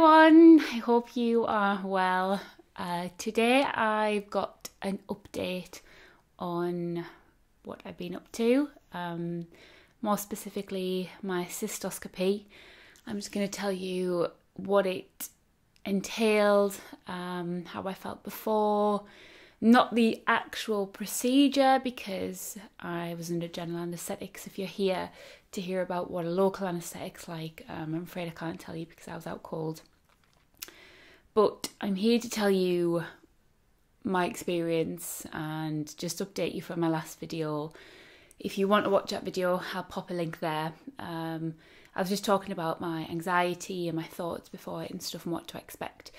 everyone, I hope you are well. Today I've got an update on what I've been up to, more specifically my cystoscopy. I'm just going to tell you what it entailed, how I felt before, not the actual procedure because I was under general anaesthetics. If you're here to hear about what a local anaesthetic's like, I'm afraid I can't tell you because I was out cold. But I'm here to tell you my experience and just update you from my last video. If you want to watch that video, I'll pop a link there. I was just talking about my anxiety and my thoughts before it and stuff and what to expect.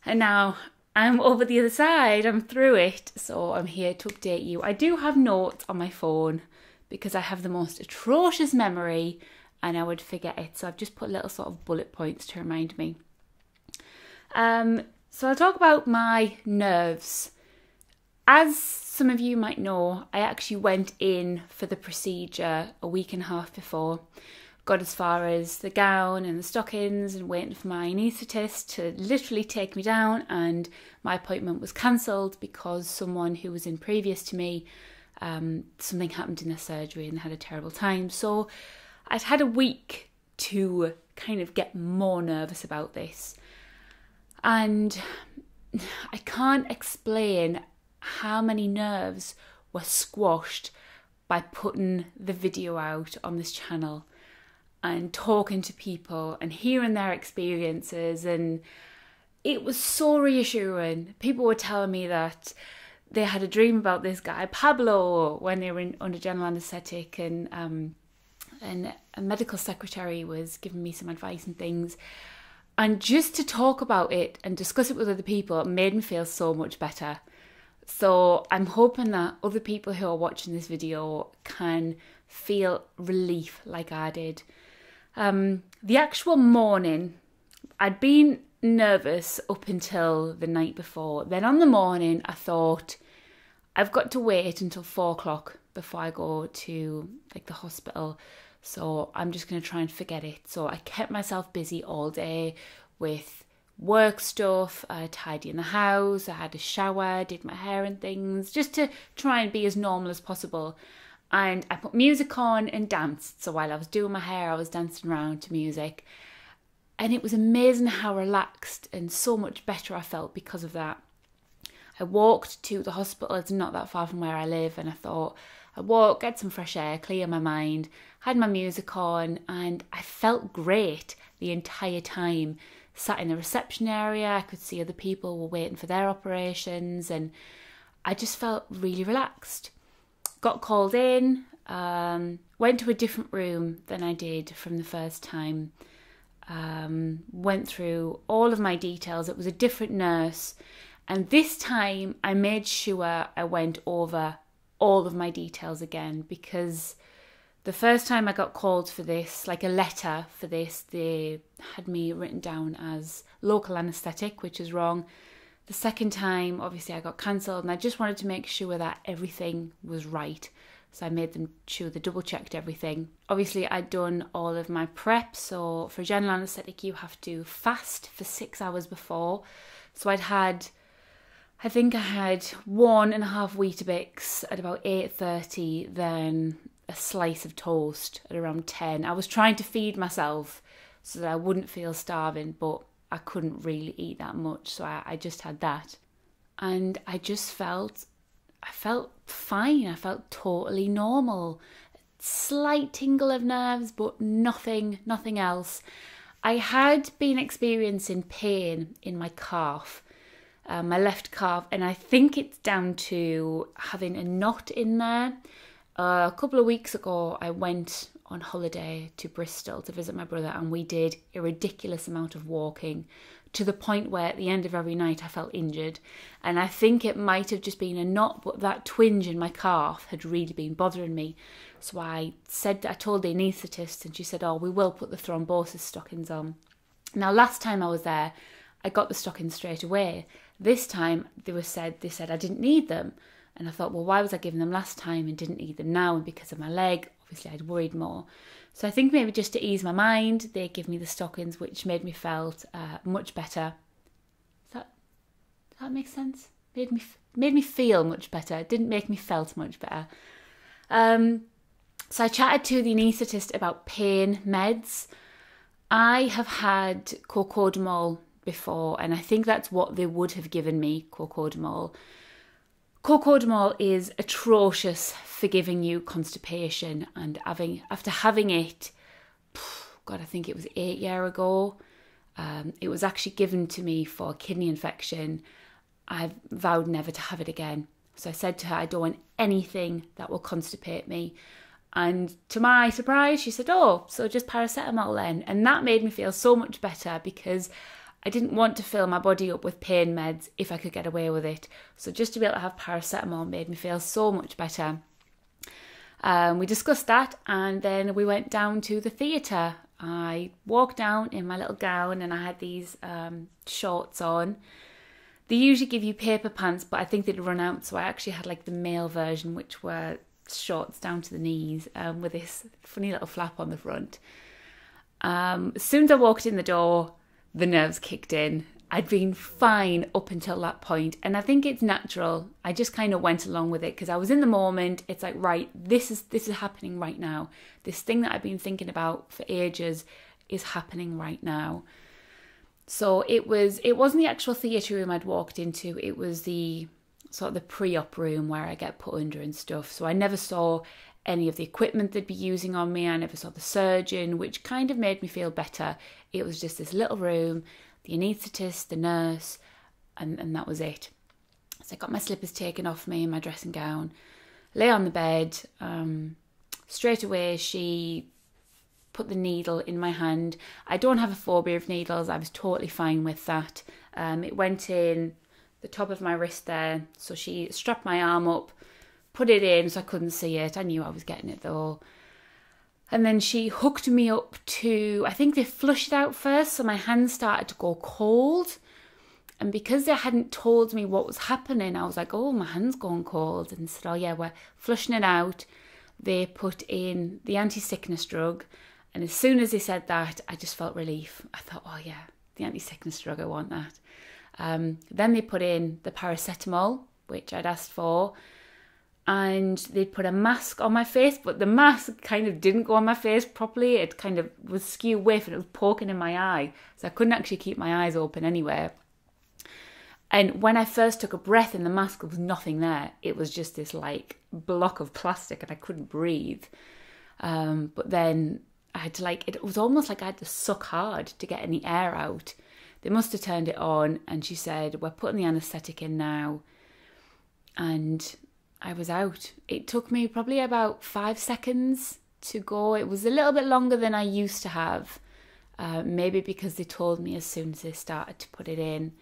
And now I'm over the other side, I'm through it, so I'm here to update you. I do have notes on my phone because I have the most atrocious memory and I would forget it. So I've just put little sort of bullet points to remind me. So I'll talk about my nerves. As some of you might know, I actually went in for the procedure a week and a half before. Got as far as the gown and the stockings and waiting for my anaesthetist to literally take me down, and my appointment was cancelled because someone who was in previous to me, something happened in their surgery and they had a terrible time. So I'd had a week to kind of get more nervous about this. And I can't explain how many nerves were squashed by putting the video out on this channel and talking to people and hearing their experiences. And it was so reassuring. People were telling me that they had a dream about this guy, Pablo, when they were under general anaesthetic, and a medical secretary was giving me some advice and things. And just to talk about it and discuss it with other people made me feel so much better. So I'm hoping that other people who are watching this video can feel relief like I did. The actual morning, I'd been nervous up until the night before. Then on the morning, I thought, I've got to wait until 4 o'clock before I go to the hospital. So I'm just going to try and forget it. So I kept myself busy all day with work stuff, tidying the house. I had a shower, did my hair and things, just to try and be as normal as possible. And I put music on and danced. So while I was doing my hair, I was dancing around to music. And it was amazing how relaxed and so much better I felt because of that. I walked to the hospital. It's not that far from where I live. And I thought, I walk, get some fresh air, clear my mind, had my music on, and I felt great the entire time. Sat in the reception area, I could see other people were waiting for their operations, and I just felt really relaxed. Got called in, went to a different room than I did from the first time. Went through all of my details. It was a different nurse, and this time I made sure I went over all of my details again, because the first time I got called for this, like a letter for this, they had me written down as local anaesthetic, which is wrong. The second time, obviously, I got cancelled, and I just wanted to make sure that everything was right. So I made them sure they double-checked everything. Obviously, I'd done all of my prep. So for general anaesthetic, you have to fast for 6 hours before. So I had 1.5 Weetabix at about 8:30, then a slice of toast at around 10. I was trying to feed myself so that I wouldn't feel starving, but I couldn't really eat that much, so I just had that. And I felt fine. I felt totally normal. Slight tingle of nerves, but nothing else. I had been experiencing pain in my calf, my left calf, and I think it's down to having a knot in there. A couple of weeks ago, I went on holiday to Bristol to visit my brother, and we did a ridiculous amount of walking to the point where at the end of every night I felt injured. And I think it might have just been a knot, but that twinge in my calf had really been bothering me. So I told the anaesthetist, and she said, oh, we will put the thrombosis stockings on. Now, last time I was there, I got the stockings straight away. This time they said I didn't need them. And I thought, well, why was I giving them last time and didn't need them now? And because of my leg, obviously I'd worried more. So I think maybe just to ease my mind, they give me the stockings, which made me felt much better. Does that make sense? Made me feel much better. It didn't make me felt much better. So I chatted to the anaesthetist about pain meds. I have had cocodamol before, and I think that's what they would have given me, cocodamol. Cocodamol is atrocious for giving you constipation, and after having it, God, I think it was 8 years ago, it was actually given to me for a kidney infection. I vowed never to have it again. So I said to her, I don't want anything that will constipate me. And to my surprise, she said, oh, so just paracetamol then. And that made me feel so much better, because I didn't want to fill my body up with pain meds if I could get away with it. So just to be able to have paracetamol made me feel so much better. We discussed that, and then we went down to the theatre. I walked down in my little gown, and I had these shorts on. They usually give you paper pants, but I think they'd run out, so I actually had like the male version, which were shorts down to the knees with this funny little flap on the front. As soon as I walked in the door, the nerves kicked in. I'd been fine up until that point, and I think it's natural. I just kind of went along with it because I was in the moment. It's like, right, this is happening right now. This thing that I've been thinking about for ages is happening right now. So it wasn't the actual theatre room I'd walked into. It was the sort of the pre-op room where I get put under and stuff. So I never saw any of the equipment they'd be using on me. I never saw the surgeon, which kind of made me feel better. It was just this little room, the anaesthetist, the nurse, and that was it. So I got my slippers taken off me and my dressing gown, lay on the bed. Straight away, she put the needle in my hand. I don't have a phobia of needles. I was totally fine with that. It went in the top of my wrist there. So she strapped my arm up, put it in so I couldn't see it. I knew I was getting it though. And then she hooked me up to, I think they flushed it out first, so my hands started to go cold. And because they hadn't told me what was happening, I was like, oh, my hand's going cold. And said, oh yeah, we're flushing it out. They put in the anti-sickness drug. And as soon as they said that, I just felt relief. I thought, oh yeah, the anti-sickness drug, I want that. Then they put in the paracetamol, which I'd asked for. And they'd put a mask on my face, but the mask kind of didn't go on my face properly. It kind of was skew whiff and it was poking in my eye. So I couldn't actually keep my eyes open anywhere. And when I first took a breath in the mask, there was nothing there. It was just this like block of plastic and I couldn't breathe. But then I had to it was almost like I had to suck hard to get any air out. They must have turned it on and she said, we're putting the anesthetic in now. And I was out. It took me probably about 5 seconds to go. It was a little bit longer than I used to have. Maybe because they told me as soon as they started to put it in.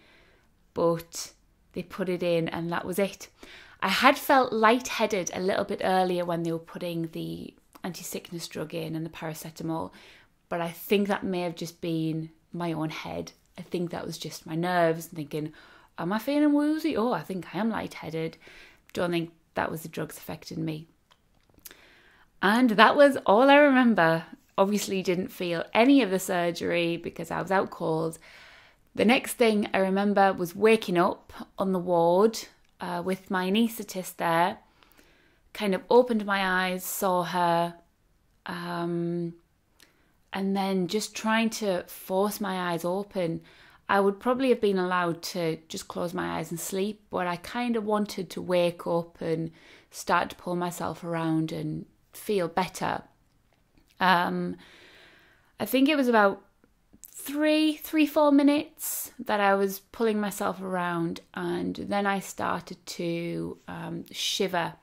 But they put it in and that was it. I had felt lightheaded a little bit earlier when they were putting the anti-sickness drug in and the paracetamol. But I think that may have just been my own head. I think that was just my nerves thinking, am I feeling woozy? Oh, I think I am lightheaded. Don't think that was the drugs affecting me. And that was all I remember. Obviously didn't feel any of the surgery because I was out cold. The next thing I remember was waking up on the ward with my anaesthetist there. Kind of opened my eyes, saw her, and then just trying to force my eyes open. I would probably have been allowed to just close my eyes and sleep, but I kind of wanted to wake up and start to pull myself around and feel better. I think it was about 4 minutes that I was pulling myself around, and then I started to shiver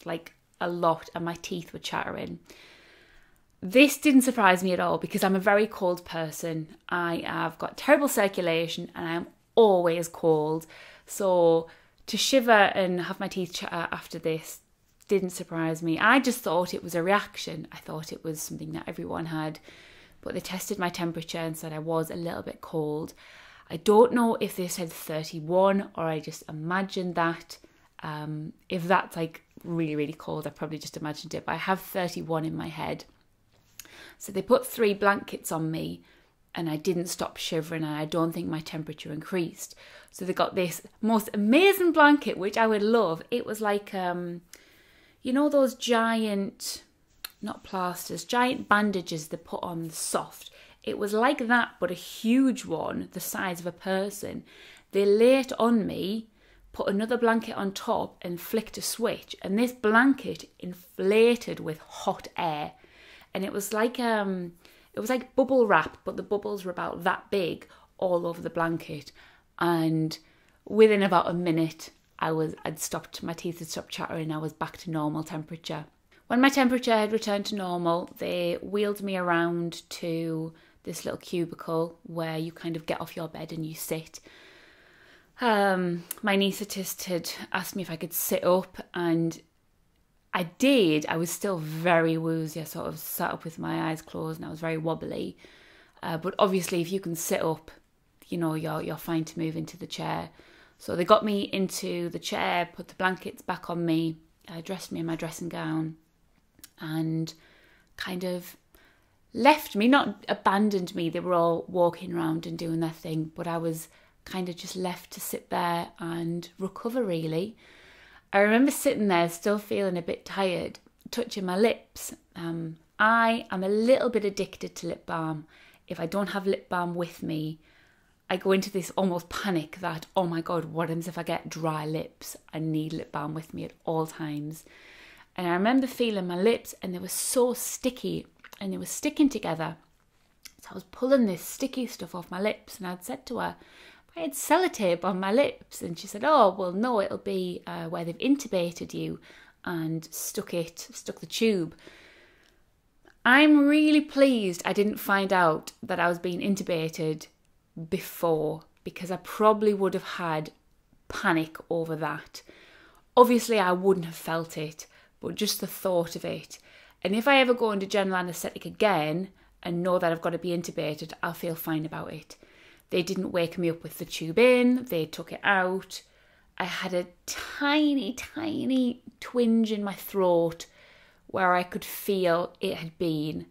like a lot and my teeth were chattering. This didn't surprise me at all because I'm a very cold person. I have got terrible circulation and I'm always cold. So to shiver and have my teeth chatter after this didn't surprise me. I just thought it was a reaction. I thought it was something that everyone had. But they tested my temperature and said I was a little bit cold. I don't know if they said 31 or I just imagined that. If that's like really, really cold, I probably just imagined it, but I have 31 in my head. So they put 3 blankets on me and I didn't stop shivering, and I don't think my temperature increased. So they got this most amazing blanket, which I would love. It was like, you know, those giant, not plasters, giant bandages they put on the soft. It was like that, but a huge one, the size of a person. They lay it on me, put another blanket on top and flicked a switch, and this blanket inflated with hot air. And it was like bubble wrap, but the bubbles were about that big all over the blanket. And within about a minute, I'd stopped, my teeth had stopped chattering, I was back to normal temperature. When my temperature had returned to normal, they wheeled me around to this little cubicle where you kind of get off your bed and you sit. My anaesthetist had asked me if I could sit up, and I did. I was still very woozy. I sort of sat up with my eyes closed and I was very wobbly. But obviously if you can sit up, you know, you're fine to move into the chair. So they got me into the chair, put the blankets back on me, dressed me in my dressing gown, and kind of left me, not abandoned me. They were all walking around and doing their thing, but I was kind of just left to sit there and recover, really. I remember sitting there still feeling a bit tired, touching my lips. I am a little bit addicted to lip balm. If I don't have lip balm with me, I go into this almost panic that, oh my God, what happens if I get dry lips? I need lip balm with me at all times. And I remember feeling my lips, and they were so sticky and they were sticking together. So I was pulling this sticky stuff off my lips, and I'd said to her, I had sellotape on my lips, and she said, oh, well, no, it'll be where they've intubated you and stuck the tube. I'm really pleased I didn't find out that I was being intubated before, because I probably would have had panic over that. Obviously, I wouldn't have felt it, but just the thought of it. And if I ever go into general anaesthetic again and know that I've got to be intubated, I'll feel fine about it. They didn't wake me up with the tube in, they took it out. I had a tiny, tiny twinge in my throat where I could feel it had been.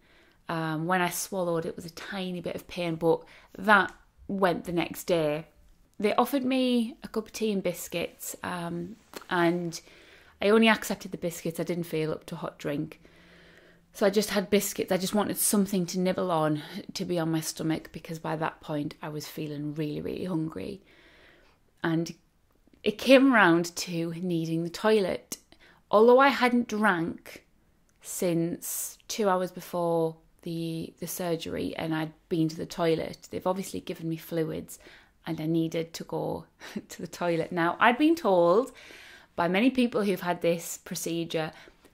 When I swallowed, it was a tiny bit of pain, but that went the next day. They offered me a cup of tea and biscuits, and I only accepted the biscuits. I didn't feel up to a hot drink. So I just had biscuits. I just wanted something to nibble on to be on my stomach, because by that point I was feeling really, really hungry. And it came around to needing the toilet. Although I hadn't drank since 2 hours before the surgery and I'd been to the toilet, they've obviously given me fluids and I needed to go to the toilet. Now, I'd been told by many people who've had this procedure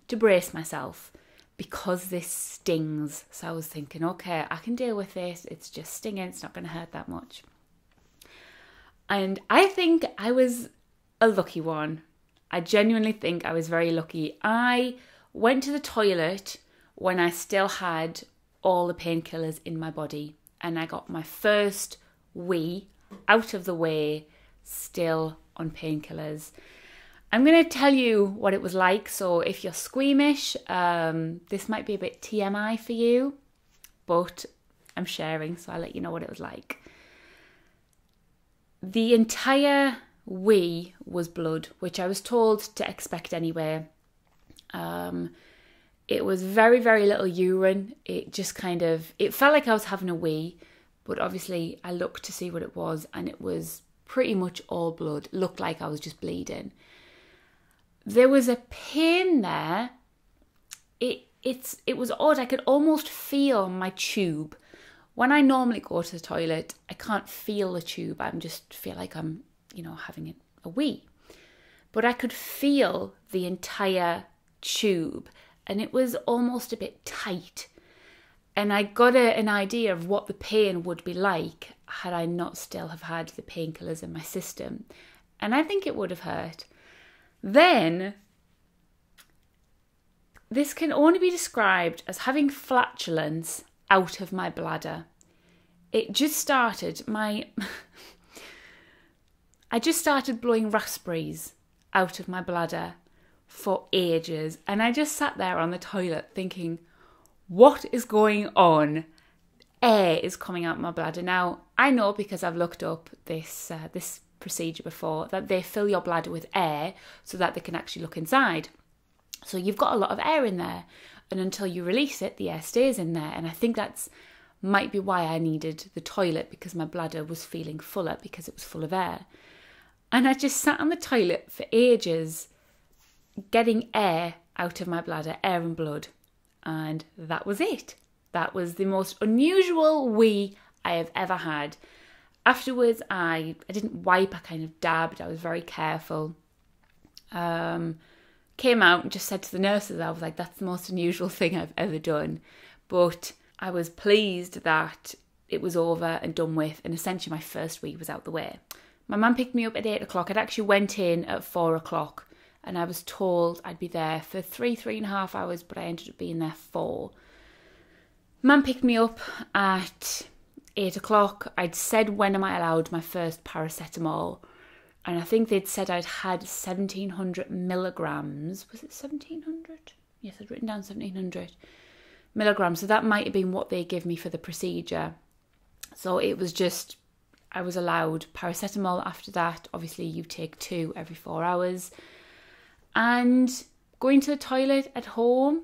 to brace myself, because this stings. So I was thinking, okay, I can deal with this. It's just stinging. It's not going to hurt that much. And I think I was a lucky one. I genuinely think I was very lucky. I went to the toilet when I still had all the painkillers in my body, and I got my first wee out of the way, still on painkillers. I'm going to tell you what it was like. So if you're squeamish, this might be a bit TMI for you, but I'm sharing, so I'll let you know what it was like. The entire wee was blood, which I was told to expect anyway. It was very, very little urine. It just it felt like I was having a wee, but obviously I looked to see what it was, and it was pretty much all blood. It looked like I was just bleeding. There was a pain there. It was odd. I could almost feel my tube. When I normally go to the toilet, I can't feel the tube. I just feel like I'm, having a wee. But I could feel the entire tube, and it was almost a bit tight. And I got an idea of what the pain would be like had I not still have had the painkillers in my system. And I think it would have hurt. Then, this can only be described as having flatulence out of my bladder. It just started, I just started blowing raspberries out of my bladder for ages. And I just sat there on the toilet thinking, what is going on? Air is coming out my bladder. Now, I know because I've looked up this procedure before that they fill your bladder with air so that they can actually look inside. So you've got a lot of air in there. And until you release it, the air stays in there. And I think that's might be why I needed the toilet, because my bladder was feeling fuller because it was full of air. And I just sat on the toilet for ages getting air out of my bladder, air and blood. And that was it. That was the most unusual wee I have ever had. Afterwards, I didn't wipe, I kind of dabbed, I was very careful. Came out and just said to the nurses, I was like, that's the most unusual thing I've ever done. But I was pleased that it was over and done with, and essentially my first week was out the way. My mum picked me up at 8 o'clock. I'd actually went in at 4 o'clock, and I was told I'd be there for 3.5 hours, but I ended up being there 4. Mum picked me up at 8 o'clock. I'd said, when am I allowed my first paracetamol? And I think they'd said I'd had 1,700 milligrams. Was it 1,700? Yes, I'd written down 1,700 milligrams. So that might have been what they gave me for the procedure. So it was just, I was allowed paracetamol after that. Obviously, you take 2 every 4 hours. And going to the toilet at home,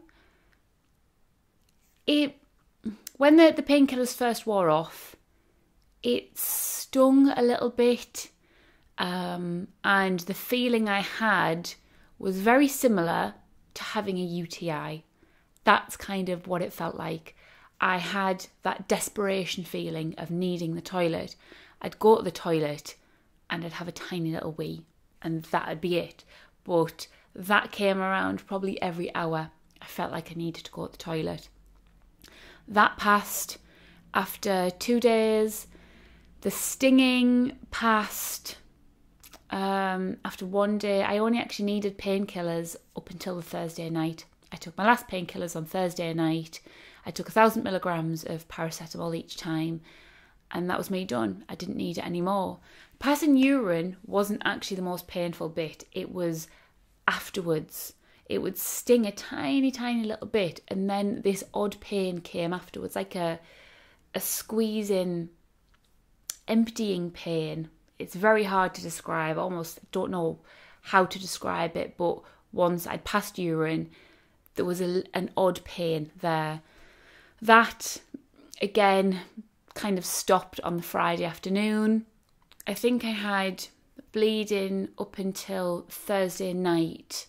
when the painkillers first wore off, it stung a little bit. And the feeling I had was very similar to having a UTI. That's kind of what it felt like. I had that desperation feeling of needing the toilet. I'd go to the toilet and I'd have a tiny little wee, and that'd be it. But that came around probably every hour. I felt like I needed to go to the toilet. That passed after 2 days. The stinging passed after 1 day. I only actually needed painkillers up until the Thursday night. I took my last painkillers on Thursday night. I took 1,000 milligrams of paracetamol each time, and that was me done. I didn't need it anymore. Passing urine wasn't actually the most painful bit. It was afterwards. It would sting a tiny, tiny little bit, and then this odd pain came afterwards, like a squeezing, emptying pain. It's very hard to describe. I almost don't know how to describe it, but once I'd passed urine, there was an odd pain there. That, again, kind of stopped on the Friday afternoon. I think I had bleeding up until Thursday night.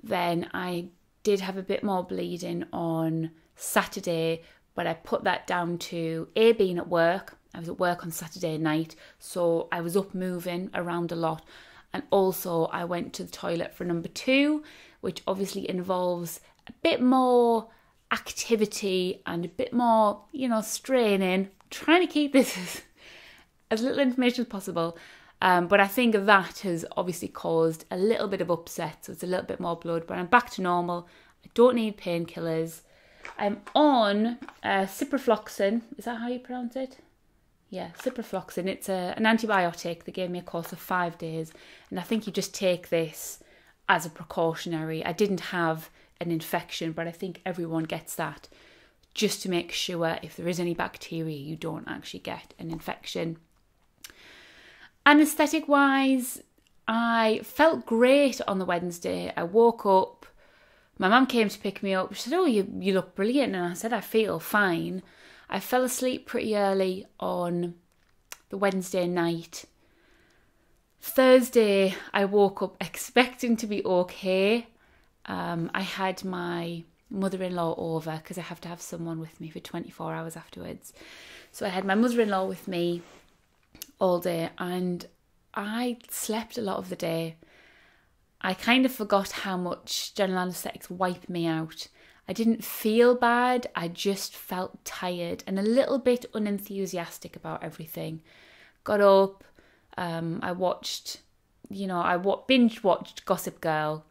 Then I did have a bit more bleeding on Saturday, but I put that down to being at work. I was at work on Saturday night, so I was up moving around a lot. And also I went to the toilet for number 2, which obviously involves a bit more activity and a bit more, straining. Trying to keep this as little information as possible. But I think that has obviously caused a little bit of upset, so it's a little bit more blood, but I'm back to normal. I don't need painkillers. I'm on ciprofloxacin. Is that how you pronounce it? Yeah, ciprofloxacin. It's an antibiotic. They gave me a course of 5 days, and I think you just take this as a precautionary. I didn't have an infection, but I think everyone gets that just to make sure if there is any bacteria, you don't actually get an infection. Anesthetic wise, I felt great on the Wednesday. I woke up, my mum came to pick me up. She said, "Oh, you look brilliant." And I said, "I feel fine." I fell asleep pretty early on the Wednesday night. Thursday, I woke up expecting to be okay. I had my mother-in-law over because I have to have someone with me for 24 hours afterwards. So I had my mother-in-law with me all day, and I slept a lot of the day. I kind of forgot how much general anaesthetics wiped me out. I didn't feel bad, I just felt tired and a little bit unenthusiastic about everything. Got up, I watched, binge watched Gossip Girl.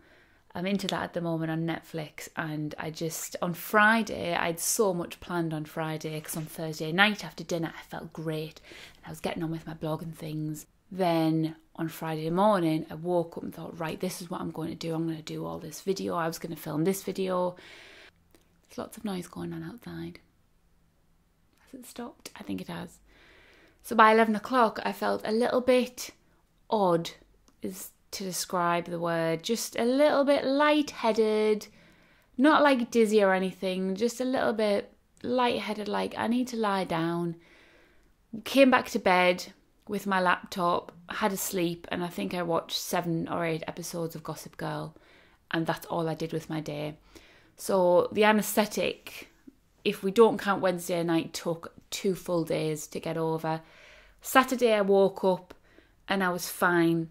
I'm into that at the moment on Netflix, and on Friday, I had so much planned on Friday, because on Thursday night after dinner, I felt great, and I was getting on with my blog and things. Then on Friday morning, I woke up and thought, right, this is what I'm going to do. I'm going to do all this video. I was going to film this video. There's lots of noise going on outside. Has it stopped? I think it has. So by 11 o'clock, I felt a little bit odd, is to describe the word. Just a little bit lightheaded. Not like dizzy or anything. Just a little bit lightheaded, like I need to lie down. Came back to bed with my laptop, had a sleep, and I think I watched 7 or 8 episodes of Gossip Girl, and that's all I did with my day. So the anesthetic, if we don't count Wednesday night, took 2 full days to get over. Saturday I woke up and I was fine.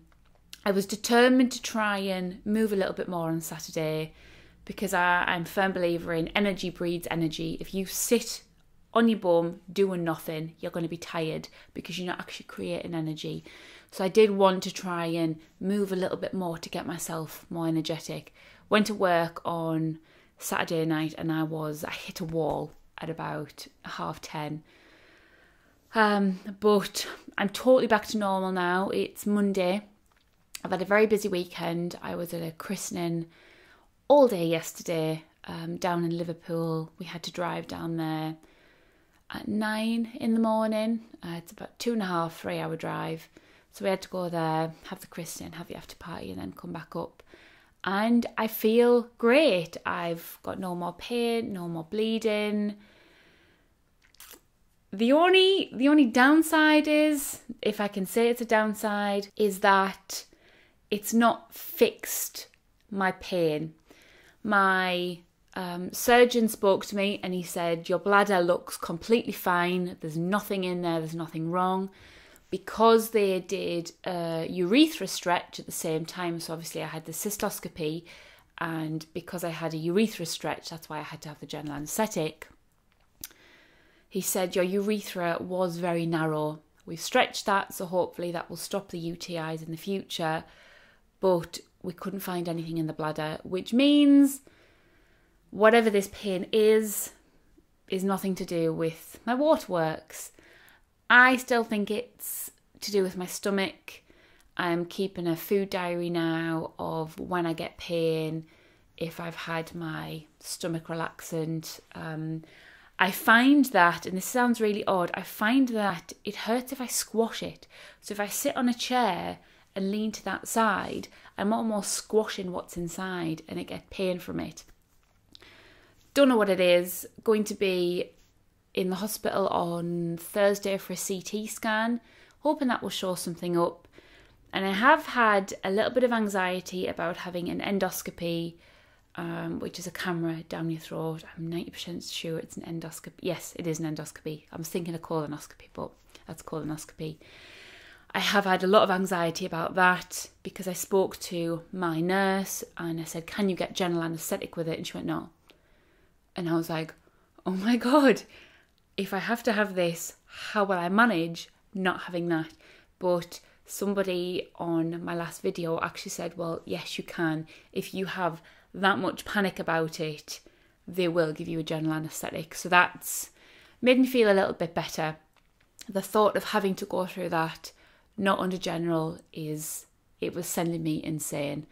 I was determined to try and move a little bit more on Saturday, because I'm a firm believer in energy breeds energy. If you sit on your bum doing nothing, you're going to be tired because you're not actually creating energy. So I did want to try and move a little bit more to get myself more energetic. Went to work on Saturday night and I hit a wall at about 10:30. But I'm totally back to normal now. It's Monday. I've had a very busy weekend. I was at a christening all day yesterday down in Liverpool. We had to drive down there at 9 in the morning. It's about 2.5, 3 hour drive. So we had to go there, have the christening, have the after party, and then come back up. And I feel great. I've got no more pain, no more bleeding. The only downside is, if I can say it's a downside, is that it's not fixed my pain. My surgeon spoke to me and he said, your bladder looks completely fine. There's nothing in there. There's nothing wrong. Because they did a urethra stretch at the same time. So obviously I had the cystoscopy, and because I had a urethra stretch, that's why I had to have the general anaesthetic. He said, your urethra was very narrow. We've stretched that, so hopefully that will stop the UTIs in the future. But we couldn't find anything in the bladder, which means whatever this pain is nothing to do with my waterworks. I still think it's to do with my stomach. I'm keeping a food diary now of when I get pain, if I've had my stomach relaxant. I find that, and this sounds really odd, I find that it hurts if I squash it. So if I sit on a chair and lean to that side, I'm almost squashing what's inside and I get pain from it. Don't know what it is. Going to be in the hospital on Thursday for a CT scan, hoping that will show something up. And I have had a little bit of anxiety about having an endoscopy, which is a camera down your throat. I'm 90% sure it's an endoscopy. Yes, it is an endoscopy. I was thinking a colonoscopy, but that's colonoscopy. I have had a lot of anxiety about that because I spoke to my nurse and I said, can you get general anaesthetic with it? And she went, no. And I was like, oh my God, if I have to have this, how will I manage not having that? But somebody on my last video actually said, well, yes, you can. If you have that much panic about it, they will give you a general anaesthetic. So that's made me feel a little bit better. The thought of having to go through that, not under general, it was sending me insane.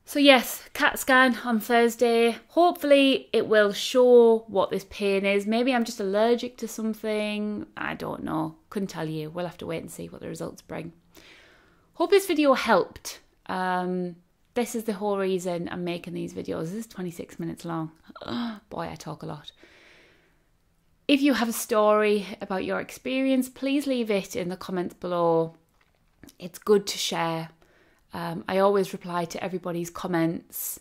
So yes, CAT scan on Thursday. Hopefully it will show what this pain is. Maybe I'm just allergic to something. I don't know. Couldn't tell you. We'll have to wait and see what the results bring. Hope this video helped. This is the whole reason I'm making these videos. This is 26 minutes long. Boy, I talk a lot. If you have a story about your experience, please leave it in the comments below. It's good to share. I always reply to everybody's comments.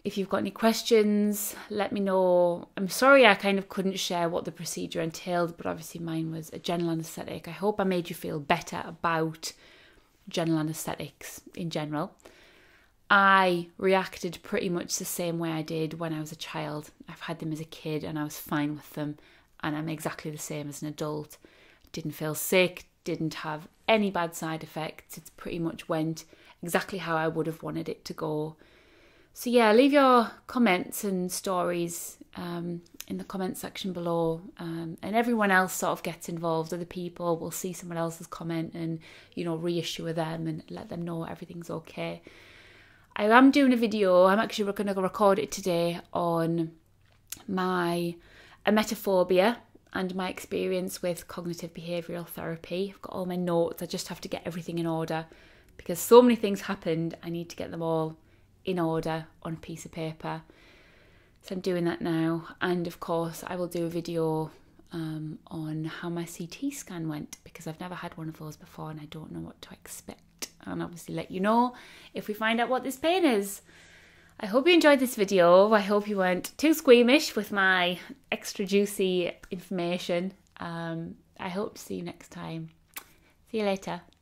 If you've got any questions, let me know. I'm sorry I kind of couldn't share what the procedure entailed, but obviously mine was a general anaesthetic. I hope I made you feel better about general anaesthetics in general. I reacted pretty much the same way I did when I was a child. I've had them as a kid and I was fine with them, and I'm exactly the same as an adult. Didn't feel sick, didn't have any bad side effects. It pretty much went exactly how I would have wanted it to go. So yeah, leave your comments and stories in the comment section below, and everyone else sort of gets involved. Other people will see someone else's comment and, you know, reassure them and let them know everything's okay. I am doing a video, I'm actually going to record it today, on my emetophobia and my experience with cognitive behavioural therapy. I've got all my notes, I just have to get everything in order because so many things happened, I need to get them all in order on a piece of paper. So I'm doing that now, and of course I will do a video on how my CT scan went, because I've never had one of those before and I don't know what to expect, and obviously let you know if we find out what this pain is. I hope you enjoyed this video. I hope you weren't too squeamish with my extra juicy information. I hope to see you next time. See you later.